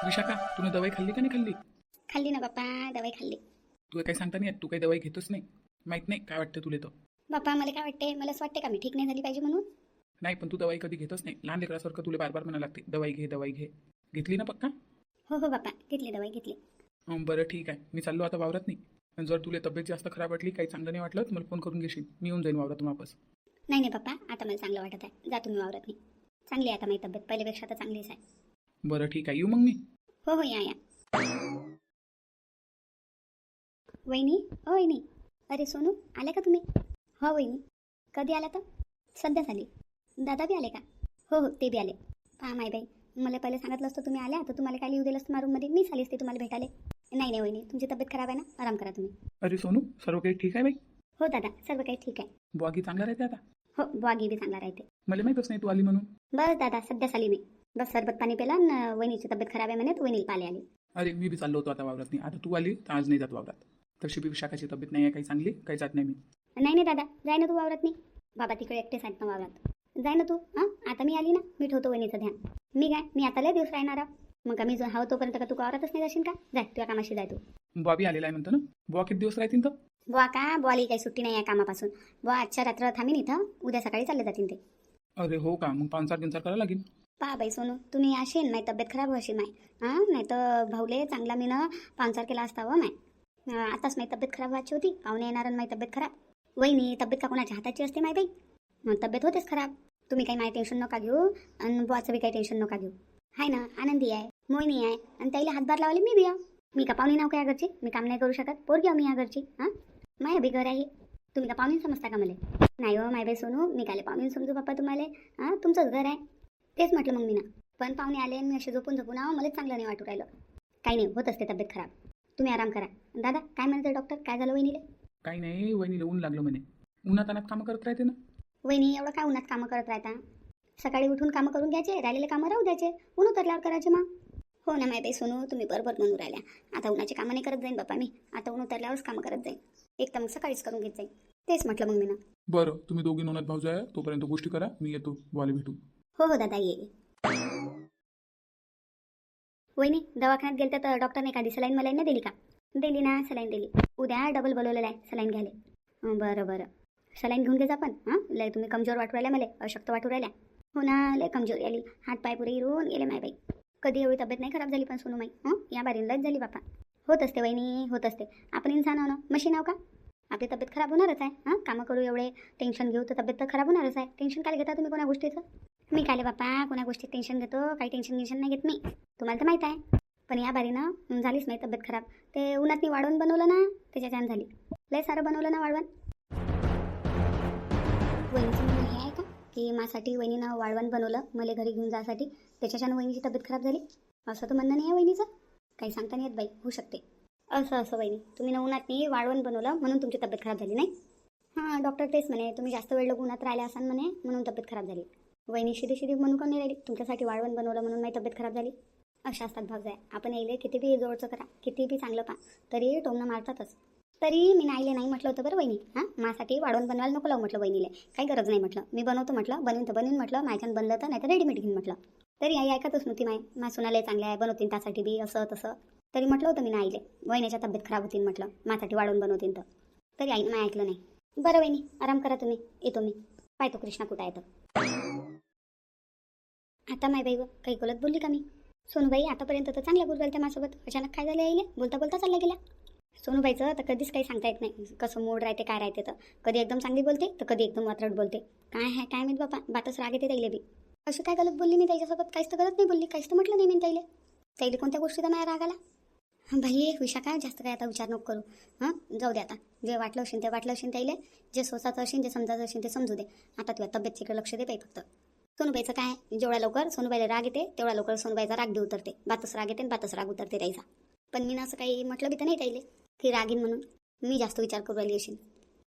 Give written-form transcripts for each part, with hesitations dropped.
विशाखा, तुला दवाई खाल्ली का नाही खाल्ली? खाल्ली ना बाप्पा, दवाई खाल्ली. तुला काही सांगता नाही येत, तू काही दवाई घेतोच नाही. माहित नाही काय वाटतं तुला तर. बाप्पा मला काय वाटते, मला असं वाटते का मी ठीक नाही झाली पाहिजे म्हणून. नाही, पण तू दवाई कधी घेतच नाही. लहान लेकरासारखं तुला बार बार म्हणायला लागते दवाई घे दवाई घे. घेतली ना पक्का? हो हो बाप्पा, घेतली दवाई घेतली. बरं ठीक आहे, मी चाललो आता वावरात नाही. आणि जर तुला तब्येत जास्त खराब वाटली, काही चांगलं नाही वाटलं तर मला फोन करून घेशील. मी येऊन जाईन वावरातून वापस. नाही नाही बाप्पा, आता मला चांगलं वाटत आहे. जा तुम्ही वावरत नाही. चांगली आहे आता माझी तब्येत, पहिल्यापेक्षा आता चांगलीच आहे. बरं ठीक आहे, येऊ मग मी. हो हो या या. वहिनी ओ वहिनी, अरे सोनू आले का तुम्ही? हो वहिनी. कधी आला तर? सध्याच आली. दादा बी आले का? हो हो ते बी आले. पहा माय बाई, मला पहिले सांगितलं असतं तुम्ही आल्या तर तुम्हाला काय लिहू दिलं असतं मारूममध्ये, मीच आली असते तुम्हाला भेटायला. नाही नाही वहिनी, तुमची तब्येत खराब आहे ना, आराम करा तुम्ही. अरे सोनू, सर्व काही ठीक आहे बाई? हो दादा, सर्व काही ठीक आहे. बुवागी चांगला राहते आता? हो बुवागी बी चांगला राहते. मला माहीतच नाही तू आली म्हणून. बस दादा सध्याच आली मी. बस सरबत पाणी पिला न वहिनीची तब्येत खराब आहे म्हणे, तर वहिनीला पाले आली. अरे मी बी चाललो होतो आता वावरात नाही. आता तू आली तर आज नाही जात वावरात. तशी बी विशाखाची तब्येत नाही आहे काही चांगली, काही जात नाही मी. नाही नाही दादा, जाय ना तू वावरात नाही. बाबा तिकडे एकटेच आहेत ना वावरात. जाय ना तू. हां आता मी आली ना, मी ठेवतो वहिनीचं ध्यान. मी काय, मी आता लय दिवस राहणार आहे. मग आम्ही जो हवं तोपर्यंत का तू वावरातच नाही जाशील का? जाय तुझ्या कामाशी जाय तू. बुवा बी आलेला आहे म्हणतो ना. बुवा किती दिवस राहतील तर? बुवा का, बुवाली काही सुट्टी नाही आहे कामापासून. बुवा आजच्या रात्र थांबीन इथं, उद्या सकाळी चालले जातील ते. अरे हो का, मग पांचार गिंचार करायला लागेल. पहा बाई सोनू, तुम्ही असेल नाही तब्येत खराब होशील माय. हां नाही तर भाऊले चांगला मी ना पांचार केला असता हो माय. आताच माझी तब्येत खराब व्हायची होती, पाहुणे येणार आणि माझी तब्येत खराब. वहिनी तब्येत का कोणाच्या हाताची असते माय बाई. मग तब्येत होतेच खराब. तुम्ही काही माझी टेन्शन नका घेऊ आणि बुवाचं बी काही टेन्शन नका घेऊ. हाय ना, आनंदी आहे, मोहिनी आहे आणि त्याला हातभार लावले मी बी आहे. मी का पाहुणी नाव का या घरची, मी काम नाही करू शकत, पोरगी मी या घरची. हां माया बी घर आहे. तुम्ही का पाहुणी समजता का मला? नाही हो माय बाई सोनू, मी काले पाहुणी समजू बाप्पा तुम्हाला. हां तुमचंच घर आहे. तेच म्हटलं मग मी ना. पण पाहुणे आले मी असे झोपून मला चांगलं नाही वाटू राहिलं. काही नाही, होत असते तब्येत खराब. तुम्ही आराम करा. दादा काय म्हणते डॉक्टर, काय झालं वहिनीले? काही नाही, वहिनीला ऊन लागलं म्हणे. उन्हात अनात कामं करत राहते ना. वहिनी एवढं काय उन्हात कामं करत राहता? सकाळी उठून कामं करून घ्यायचे, राहिलेले कामं राहू द्यायचे, ऊन उतरल्यावर करायचे मग. हो ना माय बाई सोनू, तुम्ही बरोबर म्हणून राहिल्या. आता उन्हाचे कामं नाही करत जाईन बाप्पा मी. आता ऊन उतरल्यावरच कामं करत जाईन. एक तर मग सकाळीच करून घेत जाईन. तेच म्हटलं मग मी ना. बरं, तुम्ही दोघी नोनात भाऊजा आहे तोपर्यंत गोष्टी करा, मी येतो बुवाला भेटू. हो हो दादा ये. वहिनी दवाखान्यात गेलं तर डॉक्टरने एखादी सलाईन मला नाही दिली का? दिली ना, सलाईन दिली. उद्या डबल बोलवलेलं आहे सलाईन घ्यायला. बरं बरं, सलाईन घेऊन घे जा. पण हां लय तुम्ही कमजोर वाटू राहिल्या, मला अशक्त वाटू राहिल्या. हो ना, लय कमजोरी आली, हात पाय पुरे हिरून गेले माय बाई. कधी एवढी तब्येत नाही खराब झाली पण सोनू माई. या बारीन लयच झाली बापा. होत असते वहिनी, होत असते. आपण इन्सान आहो ना, मशीन आहो का? आपली तब्येत खराब होणारच आहे. हां कामं करू एवढे टेन्शन घेऊ तर तब्येत तर खराब होणारच आहे. टेन्शन काय घेता तुम्ही कोणा गोष्टीचं? मी काय बापा कोणा गोष्टीत टेन्शन घेतो? काही टेन्शन नाही घेत मी, तुम्हाला तर माहीत आहे. पण या बारीनं झालीच नाही तब्येत खराब. ते उन्हातनी वाढवून बनवलं ना, त्याच्या छान झाली. लय सारं बनवलं ना वाढवण. वहिनीचं म्हणणं हे आहे का की माझ्यासाठी वहिनीनं वाळवण बनवलं मला घरी घेऊन जायसाठी, त्याच्याच्यानं वहिनीची तब्येत खराब झाली? असं तर म्हणणं नाही आहे वहिनीचं. काही सांगता नाही येत बाई, होऊ शकते. असं वहिनी, तुम्ही ना उन्हातनी वाळवण बनवलं म्हणून तुमची तब्येत खराब झाली नाही? हां डॉक्टर तेच म्हणे, तुम्ही जास्त वेळ लोक उन्हात राहिले असाल म्हणे म्हणून तब्येत खराब झाली. वहिनी शिदी म्हणून का नाही राहिली, तुमच्यासाठी वाळवण बनवलं म्हणून माझी तब्येत खराब झाली? अशा असतात भावजाय. आपण येईल किती बी जोडचं करा, किती बी चांगलं पा, तरी टोमणं मारतातच. तरी मी नाहीले नाही म्हटलं होतं बरं वहिनी. हां माझ्यासाठी वाढवून बनवायला नको लावू म्हटलं वहिनीले, काही गरज नाही म्हटलं. मी बनवतो म्हटलं, बनवून तर बनवून म्हटलं, माझ्यानं बनलं तर नाही तर रेडीमेड घेऊन म्हटलं. तरी आई ऐकतच नव्हती. माझ्या सुनाले चांगल्या आहे, बनवतीन त्यासाठी बी असं तसं. तरी म्हटलं होतं मी नाहीले, वहिनीच्या तब्येत खराब होतीन म्हटलं, माझ्यासाठी वाढवून बनवतीन तर. तरी आईनं नाही ऐकलं नाही. बरं वहिनी आराम करा तुम्ही, येतो मी. पाहतो कृष्णा कुठं आहे तर. आता माय बाई काही गलत बोलली का मी? सोनूबाई आतापर्यंत तर चांगल्या बोलू राहिल्या माझ्यासोबत, अचानक काय झालं यायले? बोलता बोलता चालल्या गेल्या. सोनूबाईचं तर कधीच काही सांगता येत नाही, कसं मूड राहते काय राहते. तर कधी एकदम चांगली बोलते तर कधी एकदम वात्रट बोलते. काय आहे काय माहीत बापा, बातच राग येते त्याला बी. असं काय गलत बोलली मी त्याच्यासोबत? काहीच तर गलत नाही बोलली, काहीच तर म्हटलं नाही मी त्याला कोणत्या गोष्टीचा माझ्या राग आला? भाई विशाखा जास्त काय आता विचार नको करू. हां जाऊ दे आता, जे वाटलं असेल ते वाटलं असेल त्याला, जे सोसायचं असेल जे समजायचं असेल ते समजू दे. आता तुझ्या तब्येतीकडे लक्ष दे बाई फक्त. सोनूबाईचं काय, जेवढ्या लवकर सोनूबाईला राग येते तेवढ्या लवकर सोनूबाईचा राग बी उतरते. बातच राग येते आणि बातच राग उतरते त्याचा. पण मी ना असं काही म्हटलं बी तर नाही त्याला की रागीन म्हणून. मी जास्त विचार करू राहिली असेल.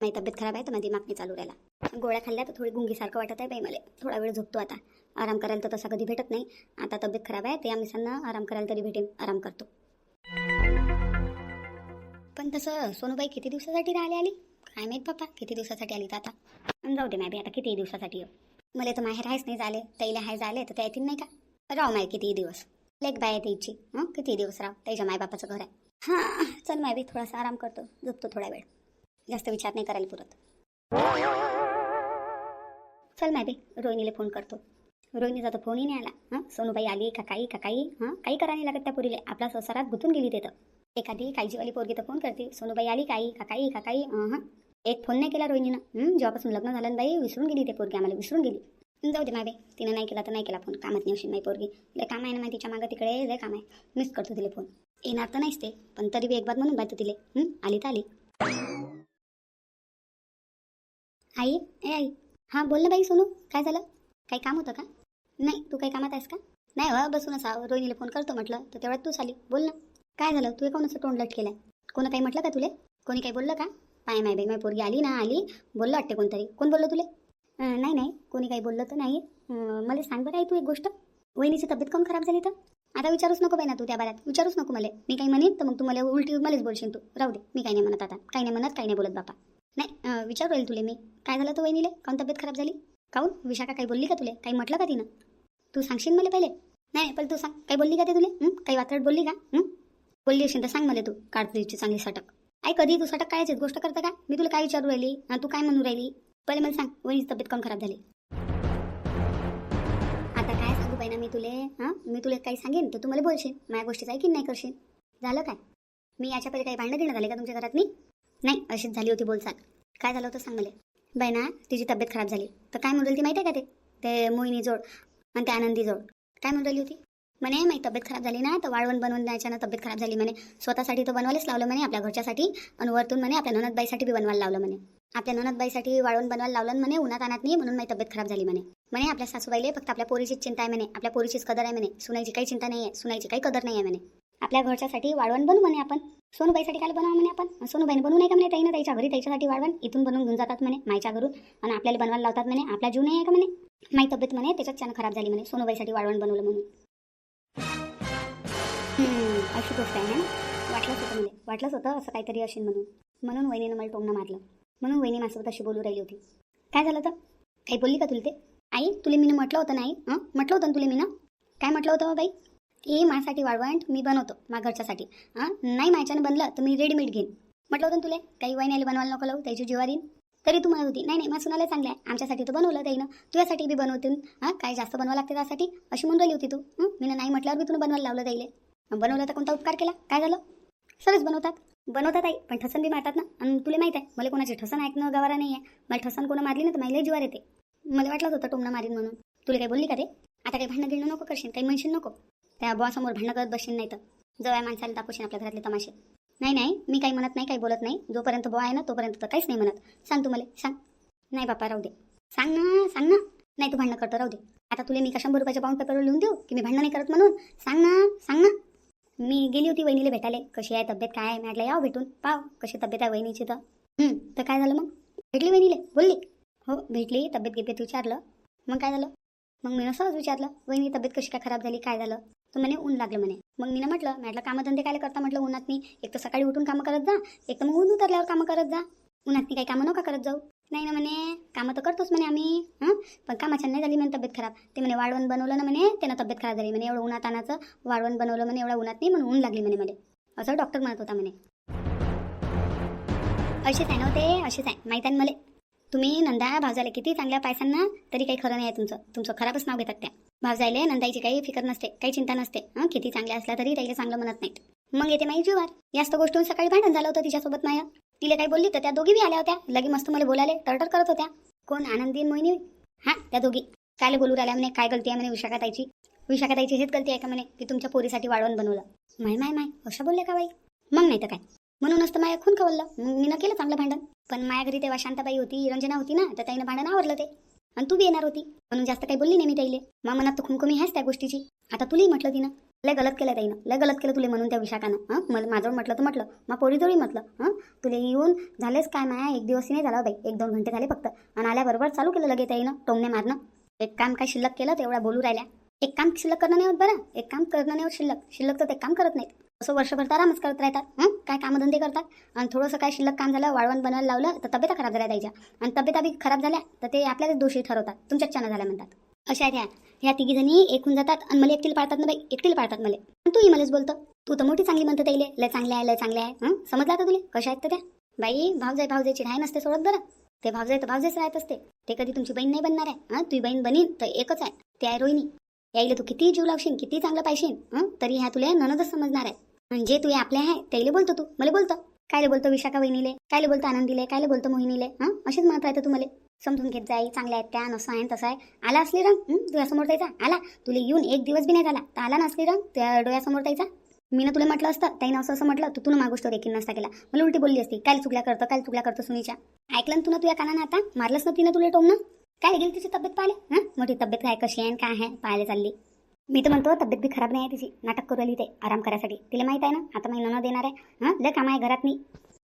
माझी तब्येत खराब आहे तर माझी दिमाग नाही चालू राहिला. गोळ्या खाल्ल्या तर थोडी गुंगीसारखं वाटत आहे बाई मला. थोडा वेळ झोपतो आता. आराम करायला तर तसा कधी भेटत नाही. आता तब्येत खराब आहे ते आम्ही सांना आराम करायला तरी भेटेन, आराम करतो. पण तसं सोनूबाई किती दिवसासाठी राहिले आली काय माहीत बाप्पा, किती दिवसासाठी आली तर आता. जाऊ दे माय आता किती दिवसासाठी. मला तर माहेर आहेच नाही झाले, त्याला हाय झाले तर त्या येतील नाही का? राव माय किती दिवस. लेक बाय त्याची किती दिवस राव त्याच्या मायबापाचं घर आहे. हां चल माय बी थोडासा आराम करतो, झोपतो थोडा वेळ, जास्त विचार नाही करायला पुरत. चल माय बी रोहिणीला फोन करतो. रोहिणीचा तर फोनही नाही आला. सोनूबाई आली का काही काही करा नाही लागत त्या पोरीले. आपला संसारात गुंतून गेली तिथं. एखादी काळजीवाली पोरगी तर फोन करते, सोनूबाई आली काही एक फोन नाही केला रोहिणीनं. जेव्हापासून लग्न झालं ना बाई विसरून गेली ते पोरगी, आम्हाला विसरून गेली. जाऊ दे माय बाई, तिनं नाही केला तर नाही केला फोन, कामात नाही अशी माई पोरगी. लय काम आहे ना माहिती, तिच्या मागं तिकडे लय काम आहे. मिस करतो तिला फोन. येणार तर नाहीच ते, पण तरी बी एक बार म्हणून पाहतो तिले. आली तर आली. आई ए आई. हां बोल ना बाई सोनू, काय झालं? काही काम होतं का? नाही, तू काही कामात आहेस का? नाही हो, बसून असावं. रोहिणीला फोन करतो म्हटलं तर तेवढ्यात तूच आली. बोल ना, काय झालं? तू कोण असं तोंड लट केलंय? कोणी काही म्हटलं का तुले? कोणी काही बोललं का? पाय माय बाई, माय पोरगी आली ना आली, बोललं वाटते कोणतरी. कोण बोललं तुले? नाही कोणी काही बोललं तर नाही. मला सांग बरं आई तू एक गोष्ट, वहिनीची तब्येत कम खराब झाली तर? आता विचारूच नको बाई ना तू, त्या बाऱ्यात विचारूच नको मला. मी काही म्हणेन तर मग तू मला उलटी मलाच बोलशील तू. राहू दे, मी काही नाही म्हणत आता, काही नाही म्हणत, काही नाही बोलत बापा. नाही विचारू राहील तुले मी, काय झालं तर वहिनीले, काऊन तब्येत खराब झाली? काऊन विशाखा काही बोलली का तुले? काही म्हटलं का तिनं? तू सांगशील मला पहिले? नाही पण तू सांग, काही बोलली का ते तुले? काही वात्रट बोलली का? बोलली असेल तर सांग मला तू, काढ तुझी चांगली सटक. आई कधी तू सटक कायचीच गोष्ट करतं का? मी तुला काय विचारू राहिली? तू काय म्हणून राहिली? पहिले मला सांग, वहिनीची तब्येत काऊन खराब झाली? आता काय सांगू बाई ना मी तुले? मी तुला काही सांगेन तर तू मला बोलशील, माझ्या गोष्टीचं ऐकीन नाही करशील. झालं काय? मी याच्या पहिले काही भांडणं देणं झाले का तुमच्या घरात? नाही अशीच झाली होती बोलचाल. काय झालं होतं सांग मला. बाई ना तिची तब्येत खराब झाली तर काय म्हणून ती माहिती आहे का? ते मोहिनी जोड आणि त्या आनंदी जोड काय म्हणून राहिली होती म्हणे, माझी तब्येत खराब झाली ना तर वाळवण बनवून द्यायच्यानं तब्येत खराब झाली म्हणे. स्वतःसाठी तर बनवायलाच लावलं म्हणे, आपल्या घरच्यासाठी, आणि वरतून म्हणे आपल्या ननदबाईसाठी बी बनवायला लावलं म्हणे. आपल्या ननदबाईसाठी वाळवण बनवायला लावलं म्हणे, उन्हात आणत नाही म्हणून माझी तब्येत खराब झाली म्हणे. आपल्या सासूबाईले फक्त आपल्या पोरीचीच चिंता आहे म्हणे, आपल्या पोरीचीच कदर आहे म्हणे, सुनाईची काही चिंता नाही आहे, सुनाईची काही कदर नाही आहे म्हणे. आपल्या घरच्यासाठी वाळवण बनवू म्हणे आपण, सोनूबाईसाठी काय बनवा म्हणे आपण. सोनूबाईने बनवू नाही का म्हणे ताईनं त्याच्या घरी, त्याच्यासाठी वाळवण इथून बनवून घेऊन जातात म्हणे मायच्या घरून, आणि आपल्याला बनवायला लावतात म्हणे. आपला जीव नाही आहे का म्हणे, माझी तब्येत म्हणे त्याच्यात छान खराब झाली म्हणे, सोनूबाईसाठी वाळवण बनवलं म्हणून. अशी गोष्ट आहे ना. वाटलंच होतं असं काहीतरी असेल म्हणून वहिनीनं मला टोमणं मारलं, म्हणून वहिनी माझ्यासोबत अशी बोलू राहिली होती. काय झालं तर? काही बोलली का तुला ते? आई तुला मी म्हटलं होतं नाही? म्हटलं होतं ना तुला मी ना? काय म्हटलं होतं बाई? की माझ्यासाठी वाळवण मी बनवतो माझ्या घरच्यासाठी. नाही माझ्यानं बनलं तर मी रेडीमेड घेईन म्हटलं होतं तुला. काही वहिनीला बनवायला नको लावू, त्याची जीवारीन. तरी तू म्हणत होती नाही माझ्या सुनाला चांगलं आहे, आमच्यासाठी तर बनवलं त्याईनं, तुझ्यासाठी बी बनवते. काय जास्त बनवावं लागते त्यासाठी अशी म्हणून राहिली होती तू. मी नाही म्हटल्यावर बी तुला बनवायला लावलं त्याईले. बनवलं तर कोणता उपकार केला? काय झालं? सगळेच बनवतात आई, पण ठसन बी मारतात ना. आणि तुला माहीत आहे मला कोणाची ठसन ऐकणं गवारा नाही आहे. मला ठसन कोणा मारली ना तर मला जीवार येते. मला वाटलंच होतं टोमणं मारीन म्हणून. तुला काही बोलली का ते? आता काही भांडणं गिणं नको करशील, काही म्हणशील नको. त्या बॉसमोर भांडणं करत बसशील नाही तर जवळ माणसाला दाखवशील आपल्या घरातले तमाशे. नाही मी काही म्हणत नाही, काही बोलत नाही. जोपर्यंत बॉ आहे ना तोपर्यंत तर काहीच नाही म्हणत. सांग तू मला, सांग. नाही बापा राहू दे, सांग ना. नाही तू भांडणं करतो, राहू दे. आता तुला मी का 100 रुपयाच्या पाऊंड पेपरवर लिहून देऊ की मी भांडणं नाही करत म्हणून? सांग ना. मी गेली होती वहिनीला भेटायला, कशी आहे तब्येत काय आहे, मी म्हटलं याव भेटून पाव कशी तब्येत आहे वहिनीची. तर काय झालं मग? भेटली वहिनीले? बोलली? हो भेटली, तब्येत गिब्येत विचारलं. मग काय झालं? मग मी सहज विचारलं वहिनी तब्येत कशी काय खराब झाली, काय झालं? तर म्हणे ऊन लागलं म्हणे. मग मी म्हटलं कामधंदे काय करता म्हटलं उन्हात नाही. एक तर सकाळी उठून कामं करत जा, एक तर मग ऊन उतरल्यावर कामं करत जा. उन्हात काही कामं नका करत जाऊ. नाही ना म्हणे, कामं तर करतोच म्हणे आम्ही. पण कामाच्या नाही झाली म्हणे तब्येत खराब. ते म्हणे वाळवण बनवलं ना म्हणे त्यानं तब्येत खराब झाली म्हणे. एवढं उन्हात आणाचं वाळवण बनवलं म्हणे, एवढं उन्हात नाही म्हणून ऊन लागली म्हणे मला, असं डॉक्टर म्हणत होता म्हणे. असेच आहे नव्हते, असेच आहे माहीत आहे मला. तुम्ही नंदा भावजायला किती चांगल्या पैशांना तरी काही खरं नाही आहे तुमचं खराबच नाव घेतात त्या भावजायले. नंदाईची काही फिकर नसते, काही चिंता नसते. किती चांगल्या असल्या तरी त्याला चांगलं म्हणत नाहीत. मग येते माई जीवार. जास्त गोष्टीहून सकाळी भांडण झालं होतं तिच्यासोबत माया. तिला काही बोलली तर त्या दोघी बी आल्या होत्या, लगे मस्त मला बोलायला टरटर करत होत्या. कोण? आनंदी मोहिनी? त्या दोघी काय बोलू राहिल्या म्हणे, काय गलती आहे म्हणे विशाखाताईची हेच गलती आहे का म्हणे की तुमच्या पोरीसाठी वाळवण बनवलं. माय अशा बोलले का बाई? मग नाही तर काय, म्हणूनच तर माया खून खवललं. मग मी न केलं चांगलं भांडण. पण माझ्या घरी तेव्हा शांताबाई होती, रंजना होती ना, तर ताईनं भांडण आवरलं ते. आणि तू बी येणार होती म्हणून जास्त काही बोलली नाही मी ताईले. मग मनात तर खुमखुमी आहेच त्या गोष्टीची. आता तुलाही म्हटलं तिनं लय गलत केलं ताईनं, लय गलत केलं तुला म्हणून त्या विशाखानं. मला माझं म्हटलं तर म्हटलं, मग पोरीजोडी म्हटलं. तुला येऊन झालेच काय माया, एक दिवस नाही झाला बाई, 1-2 घंटे झाले फक्त. आणि आल्याबरोबर चालू केलं लगे ताईनं टोमणे मारणं. एक काम काय शिल्लक केलं तेवढा बोलू राहिल्या. एक काम शिल्लक करणं नाही होत बरं, एक काम करणं नाही होत शिल्लक तर ते काम करत नाहीत. असं वर्षभर तर आरामच करत राहतात. काय कामधंदे करतात. आणि थोडंसं काय शिल्लक काम झालं, वाळवण बनवायला लावलं तर तब्येत खराब झाल्या त्याच्या. आणि तब्येत खराब झाल्या तर ते आपल्यालाच दोषी ठरवतात, तुमच्याच चानं झाल्या म्हणतात. अशा ह्या तिघी जणी एकूण जातात आणि मला एकटीला पाळतात ना बाई, एकटीला पाळतात मला. आणि तूही मलाच बोलतो. तू तर मोठी चांगली म्हणतो त्याईले, लय चांगले आहे लय चांगले आहे. समजला आता तुला कशा आहेत तर त्या बाई. भावजाईची राय नसते सोडत बरं. ते भावजाई तर भावजाईच राहत असते. ते कधी तुमची बहीण नाही बनणार आहे. तुझी बहीण बनीन तर एकच आहे, ते आहे रोहिणी. याईले तू किती जीव लावशील, किती चांगलं पाहिशील, तरी ह्या तुला ननदच समजणार आहे. म्हणजे तू आपले आहे त्याईले बोलतो, तू मला बोलतो. कायले बोलतो विशाखा वहिनीले, कायले बोलतो आनंदीले, कायले बोलतो मोहिनीले. असेच म्हणत राहतं तू मला. समजून घेत जाई, चांगल्या आहेत त्या, नसं आहे तसं आहे. आला असली रंग तुझ्यासमोर त्याचा आला. तुला येऊन एक दिवस बी नाही झाला तर आला नसली रंग त्या डोळ्यासमोर त्याचा. मी तुला म्हटलं असतं त्याईनं असं म्हटलं तर तू मागोष्ट देखील नसता केला. मला उलटी बोलली असती, काय चुकल्या करतो सुनीच्या. ऐकलं ना तुला तुझ्या कानानं आता, मारलंच ना तिनं तुला टोमनं. काय गेली तिची तब्येत पाहिले, मोठी तब्येत काय कशी आहे काय आहे पाहायला चालली. मी तर म्हणतो तब्येत बी खराब नाही आहे तिची, नाटक करू आली ते आराम करायसाठी. तिला माहित आहे ना आता मी न देणार आहे. लय कामं आहे घरात, मी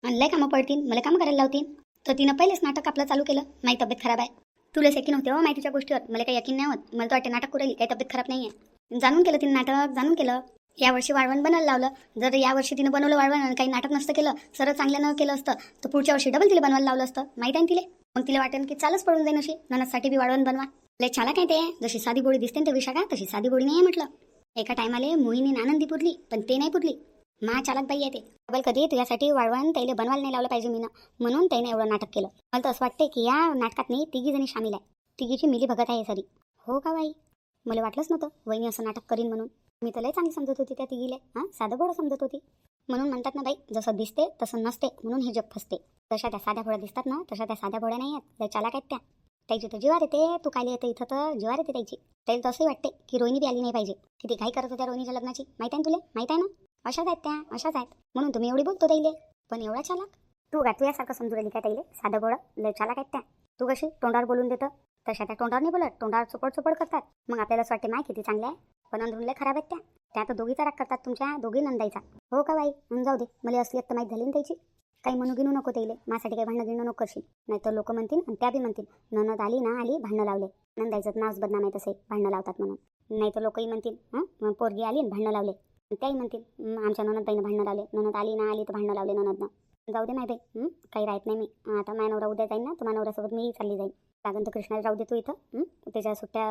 लय कामं पडतील, मला कामं करायला लावतील. तर तिनं पहिलेच नाटक आपलं चालू केलं, माझी तब्येत खराब आहे. तुला यकीन होते हो माहितीच्या गोष्टीवर, मला काही यकीन नाही होत. मला तर वाटते नाटक करू राहिली, काही तब्येत खराब नाही आहे. जाणून केलं तिने नाटक, जाणून केलं. यावर्षी वाळवण बनायला लावलं. जर यावर्षी तिनं बनवलं वाळवण आणि काही नाटक नसतं केलं, सरळ चांगल्यानं केलं असतं तर पुढच्या वर्षी डबल तिला बनवायला लावलं असतं. माहिती आहे तिला. मग तिला वाटेल की चालच पडून जाईन अशी, ननदसाठी बी वाळवण बनवा. लय छाला काय ते, जशी साधी बोळी दिसते ना ते विशाखा, तशी साधी बोळी नाही आहे म्हटलं. एका टायमाले मोहिनी आनंदी पुरली, पण ते नाही पुरली. चालक बाई आहे ते. डबल कधी तुझ्यासाठी वाळवण त्याला बनवायला नाही लावलं पाहिजे मी, म्हणून त्याने एवढं नाटक केलं. मला तर असं वाटते की या नाटकात नाही तिघी जणी सामील आहे. तिघीची मिली भगत आहे सरी. हो का बाई, मला वाटलंच नव्हतं वहिनी असं नाटक करीन म्हणून. मी तर लय चांगली समजत होती त्या तिघीले, साधं बोळं समजत होती. म्हणून म्हणतात ना बाई, जसं दिसते तसं नसते, म्हणून हे जग फसते. तशा त्या साध्या भोळ्या दिसतात ना, तशा त्या साध्या भोळ्या नाही आहेत, लय चालाक आहेत त्या. त्याची तर जीवार येते, तू काय येते इथं तर जीवार येते त्याची. त्याला तर असंही वाटते की रोहिणी बी आली नाही पाहिजे. किती घाई करत होत्या रोहिणीच्या लग्नाची, माहिती आहे ना तुला, माहिती आहे ना. अशाच आहेत त्या, अशाच आहेत, म्हणून तुम्ही एवढी बोलतो ताईले. पण एवढा चालाक तू का तुझ्यासारखं समजू राहिली काय ताईले, साधं बोळं लय चालाक आहेत त्या. तू कशी तोंडावर बोलून देतं, तशा त्या तोंडावर नाही बोलत, तोंडावर चोपड करतात. मग आपल्याला असं वाटते माय किती चांगल्या आहे, पण अंदरून लय खराब आहेत त्या. त्या तर दोघीचा राग करतात, तुमच्या दोघी नंदाईचा. हो का बाई, जाऊ दे, मला असली आता माहीत झाली ना त्याची. काही म्हणू गिनू नको त्याईले, माझ्यासाठी काही भांडणं गिणं नको करशील. नाही तर लोक म्हणतील आणि त्या बी म्हणतील ननद आली ना आली भांडणं लावले. नंदाईचं नावच बदनाम आहे तसे, भांडणं लावतात म्हणून. नाही तर लोकही म्हणतील पोरगी आली आणि भांडणं लावले. त्याही म्हणतील आमच्या ननदबाईनं भांडणं लावले, ननद आली ना आली तर भांडणं लावले ननदनं. जाऊ दे माय बाई, काही राहत नाही मी. आता माझ्या नवरा उद्या जाईन ना, तर माझ्या नवऱ्यासोबत मीही चालली जाईन. लागन तर कृष्णाला राहू दे तू इथं. त्याच्या सुट्ट्या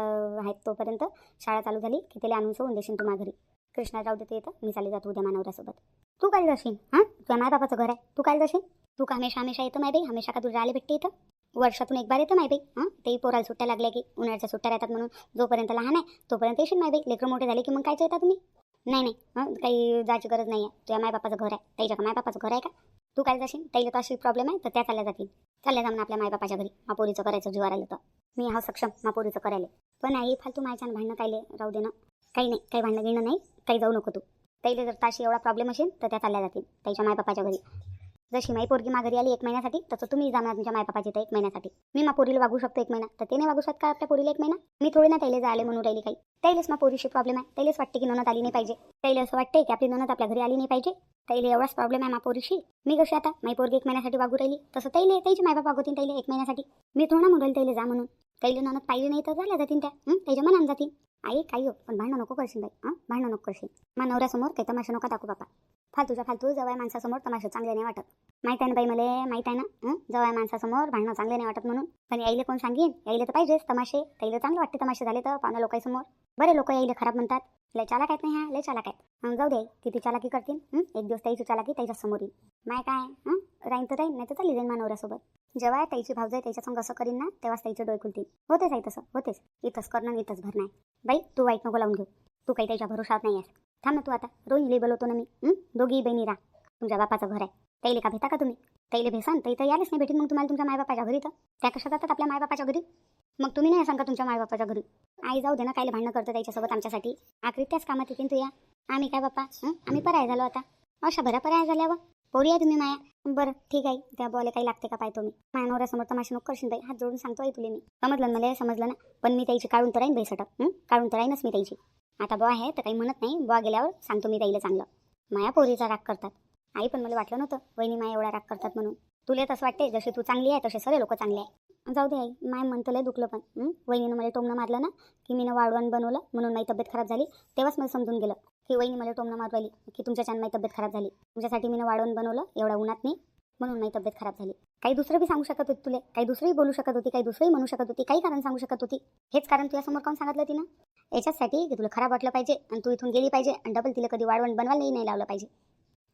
आहेत तोपर्यंत, शाळा चालू झाली की त्याला आणून सोडून देशील तू माझ्या घरी. कृष्णाला राहू दे तू इथं, मी चालली जातो उद्या माझ्या नवऱ्यासोबत. तू काय जाशील, तुझ्या मायबापाचं घर आहे, तू काय जाशील. तू का हमेशा येतं माय बाई, हमेशा का तुझ्या आले भेटते इथं. वर्षातून एक बार येतं माय बाई. तेही पोराला सुट्ट्या लागल्या की उन्हाळ्याच्या सुट्ट्या राहतात म्हणून. जोपर्यंत लहान आहे तोपर्यंत येशील माय बाई. लेकरं मोठे झाले की मग कायच येता तुम्ही. नाही काही जायची गरज नाही आहे. तुझ्या मायबापाचं घर आहे, त्याच्या का मायबापाचं घर आहे का. तू काय जाशील, त्याला तर अशी प्रॉब्लेम आहे तर त्या चालल्या जातील. चालल्या जाऊन आपल्या मायबापाच्या घरी, मापोरीचं करायचं जीवार आलं तर. मी हा सक्षम मापोरीचं करायला. पण आई फालतू माझ्यानं भांडणं कायले, राहू दे ना. काही नाही, काही भांडणं गिणं नाही, काही जाऊ नको तू. त्याला जर ताशी एवढा प्रॉब्लेम असेल तर त्या चालल्या जातील त्याच्या मायबापाच्या घरी. जशी माई पोरगी माघारी आली 1 महिन्यासाठी, तसं तुम्ही जाणार तुमच्या मायबापाची तर 1 महिन्यासाठी. मी मा पोरीला वागू शकतो 1 महिना, तर ते नाही वागू शकत का आपल्या पोरीला 1 महिना. मी थोडी ना त्याला जायला म्हणून राहिली काही. त्यालाच मा पोरीशी प्रॉब्लेम आहे, त्यालाच वाटते की ननद आली नाही पाहिजे. त्याला असं वाटते की आपली ननद आपल्या घरी आली नाही पाहिजे. त्याला एवढाच प्रॉब्लेम आहे मा पोरीशी. मी कशी आता माई पोरगी 1 महिन्यासाठी वागू राहिली, तसं त्याचे मायबाप वागवतील त्याला 1 महिन्यासाठी. मी थोडा म्हणून राहील त्याला जा म्हणून. त्याला ननद पाहिजे नाही तर झाल्या जातील त्या, त्याच्या मनानं जातील. आई काही हो, पण भांडणं नको करशील बाई, भांडणं नको करशील. मा नवऱ्यासमोर काही तमाशा नको दाखवू बापा. फालतू जवळ माणसासमोर तमाशा चांगले नाही वाटत. माहिती आहे ना बाई, मला माहित आहे ना, जवळ माणसासमोर भांडणं चांगले नाही वाटत म्हणून. पण यायले कोण सांगेन, यायले तर पाहिजेच तमाशे. त्याला चांगलं वाटते तमाशे झाले तर पाहुण्या लोकांसमोर. बरे लोक यायले खराब म्हणतात, लय चालाक आहेत नाही, ह्या लय चालाक आहेत. जाऊ दे, किती चालाकी करतील. एक दिवस त्याची चालाकी त्याच्या समोर येईल. माय काय राहीन तर राहीन, नाही तर चालली जाईन मानवऱ्यासोबत. जेव्हा त्याची भावजाई त्याच्या संग असं करीन ना, तेव्हाच त्याचे डोळे खुलतील. होतेच आहे तसं, होतेच. इथंच करणं इथंच भरणं आहे. बाई तू वाईट नको लावून घेऊ, तू काही त्याच्या भरोशात नाही आहेस. थांब ना तू आता, रोहिणीला बोलवतो ना मी. दोघी बहिणी राहा, तुमच्या बापाचं घर आहे. त्याला का भेटा का तुम्ही. त्याला भेसान तर इथं यायलाच नाही भेटेन मग तुम्हाला तुमच्या मायबापाच्या घरी. तर त्या कशा जातात आपल्या मायबापाच्या घरी. मग तुम्ही नाही सांगा तुमच्या मायबापाच्या घरी. आई जाऊ दे ना, कायले भांडणं करतं त्याच्यासोबत आमच्यासाठी. आखरी त्याच कामात येतील तू या. आम्ही काय बाप्पा, आम्ही पर्याय झालो आता. अशा बऱ्या पर्याय झाल्यावर पोरी आहे तुम्ही माया. बरं ठीक आहे, त्या बोले काही लागते का पाहतो मी. माझ्या नवऱ्यासमोर तमाशा नको करशील बाई, हात जोडून सांगतो आई तुले मी. समजलं मला, समजलं ना. पण मी त्याची काढून तर राहीन बाई सटक, काढून तर राहीनच मी त्याची. आता बुवा आहे तर काही म्हणत नाही, बुवा गेल्यावर सांगतो मी त्याला चांगलं. माया पोरीचा राग करतात. आई पण मला वाटलं नव्हतं वहिनी माया एवढा राग करतात म्हणून. तुला तसं वाटते जशी तू चांगली आहे तसे सगळे लोक चांगले आहे. जाऊ दे आई, माय म्हणतं लय दुखलं. पण वहिनीनं मला टोमणं मारलं ना, की मी वाळवण बनवलं म्हणून माझी तब्येत खराब झाली. तेव्हाच मला समजून गेलं की वहिनी मला टोमणं मारवली, की तुमच्या छान माझी तब्येत खराब झाली. तुमच्यासाठी मी वाळवण बनवलं एवढ्या उन्हात नाही. म्हणून माझी तब्येत खराब झाली. काही दुसरं बी सांगू शकत होती तुला, काही दुसरंही बोलू शकत होती, काही दुसरंही म्हणू शकत होती, काही कारण सांगू शकत होती. हेच कारण तुझ्यासमोर कोण सांगितलं तिनं? याच्यासाठी की तुला खराब वाटलं पाहिजे आणि तू इथून गेली पाहिजे आणि डबल तिला कधी वाढवण बनवायलाही नाही लावलं पाहिजे.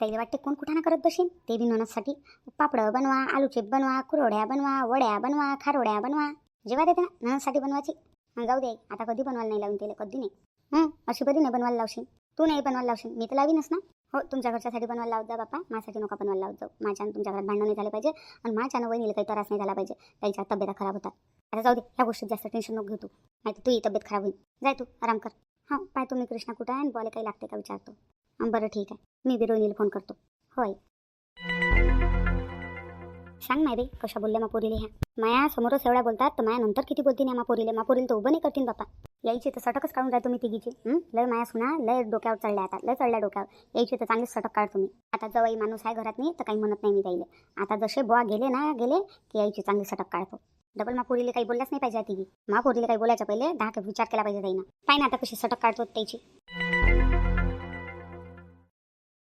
त्याला वाटते कोण कुठाना करत बसेन, ते बी ननससाठी. पापडं बनवा, आलू चिप बनवा, कुरवड्या बनवा, वड्या बनवा, खारोड्या बनवा. जेव्हा देते ना ननससाठी बनवायची. जाऊ दे, आता कधी बनवायला नाही लावून त्याला, कधी नाही. अशी कधी नाही बनवायला लावशील, तू नाही बनवायला लावशील, मी तर लावीनच ना. हो, तुमच्या घरच्यासाठी बनवायला लावत जा बाप्पा, माझ्यासाठी नका बनवायला लावत जाऊ. माझ्यानं तुमच्या घरात भांडण नाही झाले पाहिजे आणि माझ्यानं वहिनीला काही त्रास नाही झाला पाहिजे, त्यांच्या तब्येत खराब होतात. आता जाऊ दे, ह्या गोष्टीत जास्त टेन्शन नको घेऊ तू, नाही तर तुझी तब्येत खराब होईल. जाय तू आराम कर. हां, पाय तुम्ही कृष्णा कुठं आहे आणि बोले काही लागते का विचारतो. बरं ठीक आहे, मी बी रोहिणीला फोन करतो. होय, सांग नाही रे कशा बोलल्या मा पोरीले. ह्या माया समोरच एवढ्या बोलतात तर माया नंतर किती बोलते ना मा पोरीले तर उभं नाही करतीन बापा. यायची तर सटकच काढून राहतो मी तिघीची. लय माया सुना लय डोक्यावर चढल्या, आता लय चढल्या डोक्यावर. यायची तर चांगलीच सटक काढतो मी. आता जवळ माणूस आहे घरात नाही तर काही म्हणत नाही मी त्याईले. आता जसे बुवा गेले की यायची चांगली सटक काढतो. डबल मा पोरीले काही बोलल्याच नाही पाहिजे तिघी. मा पोरीले काही बोलायच्या पहिले 10 विचार केला पाहिजे ताईनं. पाय ना आता कशी सटक काढतो त्याची.